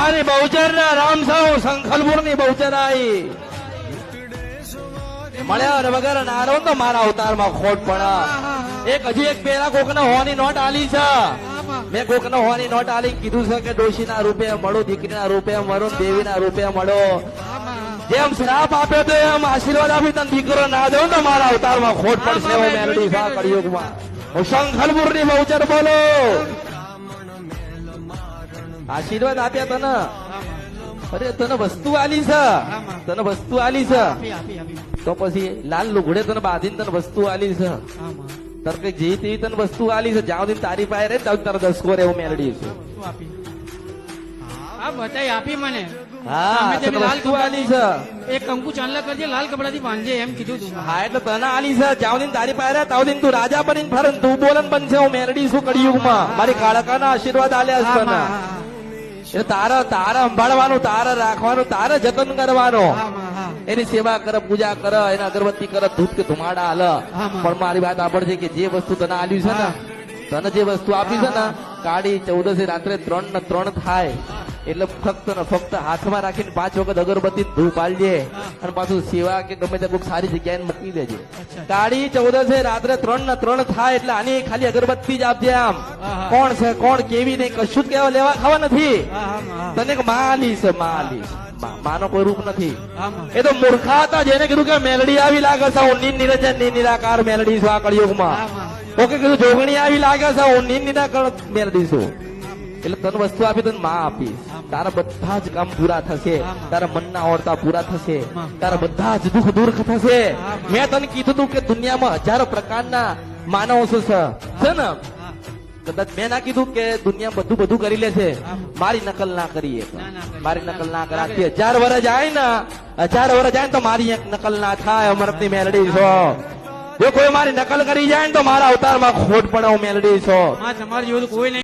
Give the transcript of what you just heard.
મારી બહુચર ના રામ સાઉ સંખલપુર ની બહુચર આવી મળ્યા ને વગર નારો તો મારા અવતારમાં ખોટ પડે. એક હજી એક પેલા કોકને હોની નોટ આલી છે. મેં કોકને હોની નોટ આલી કીધું છે કે ડોશીના રૂપે મળો, દીકરીના રૂપે મળો, દેવીના રૂપે મળો. જેમ શ્રાપ આપ્યો તો એમ આશીર્વાદ આપી તને દીકરો ના દઉં તો મારા અવતારમાં ખોટ પડશે. હું મેલડી સા કળિયુગમાં હું શંખલપુર ની બહુચર બોલો. આશીર્વાદ આપ્યા તને. અરે તને વસ્તુ આલી છે, તને વસ્તુ આલી છે તો પછી લાલ લુગડે તને બાંધીને તને વસ્તુ આલી છે. તને કઈ જે તેવી તને વસ્તુ આલી છે. જ્યાં સુધી તારી પાસે રહે ત્યાં તારે દસકો રે. હું મેલડી છું. બતાઈ આપી મને. હા તને વસ્તુ આલી છે. એક કંકુ ચાંદલા કરજે, લાલ કપડા થી બાંધજે એમ કીધું તું. હા એટલે તને આલી છે. જ્યાં સુધી તારી પાસે રહે ત્યાં સુધી તું રાજા બનીને ફરે, તું બોલન બનશે. હું મેલડી છું કળિયુગમાં. મારી કાળકાના આશીર્વાદ આલ્યા છે તને. એટલે તારે સંભાળવાનું, તારે રાખવાનું, તારે જતન કરવાનું. એની સેવા કરે, પૂજા કરે, એને અગરબત્તી કરે, ધૂપ કે ધુમાડા હાલ. પણ મારી વાત સાંભળજે કે જે વસ્તુ તને આલ્યું છે ને, તને જે વસ્તુ આપી છે ને, કાળી 14 રાત્રે 3 ને 3 થાય એટલે ફક્ત ને ફક્ત હાથમાં રાખીને 5 વખત અગરબત્તી ધૂપ આલજે અને પાછું સેવા કે ગમે તે કોઈક સારી જગ્યાએ મૂકી દેજે. કાળી 14 રાત્રે 3 ને 3 થાય એટલે આની ખાલી અગરબત્તી જ આપજે. આમ કોણ છે કોણ કેવી નહીં કશું જ કહેવા લેવા ખાવા નથી. તને એક માં આલી છે, માં આલી છે. માનો કોઈ રૂપ નથી. એ તો મૂર્ખા હતા જેને કીધું કે મેલડી આવી લાગે છે. હું નિરંજન નિરાકાર મેલડી છું આ કળિયુગમાં. ઓકે કીધું જોગણી આવી લાગે છે. હું નિરાકાર મેલડી છું. એટલે તને વસ્તુ આપી તને માં આપીશ. તારા બધા જ કામ પૂરા થશે, તારા મનના ઓરતા પૂરા થશે, તારા બધા જ દુઃખ દૂર થશે. મેં તને કીધું તું કે દુનિયામાં હજારો પ્રકારના માનવો છે ને. કદાચ મેં ના કીધું કે દુનિયા બધું કરી લે છે. મારી નકલ ના કરીએ, મારી નકલ ના કરાતી. 1000 વર્ષ જાય ને, 1000 વર્ષ જાય તો મારી એક નકલ ના થાય. અમરતની મેલડી છો. જો કોઈ મારી નકલ કરી જાય ને તો મારા અવતારમાં ખોટ પડે. હું મેલડી છો. તમારી જેવું કોઈ નહીં.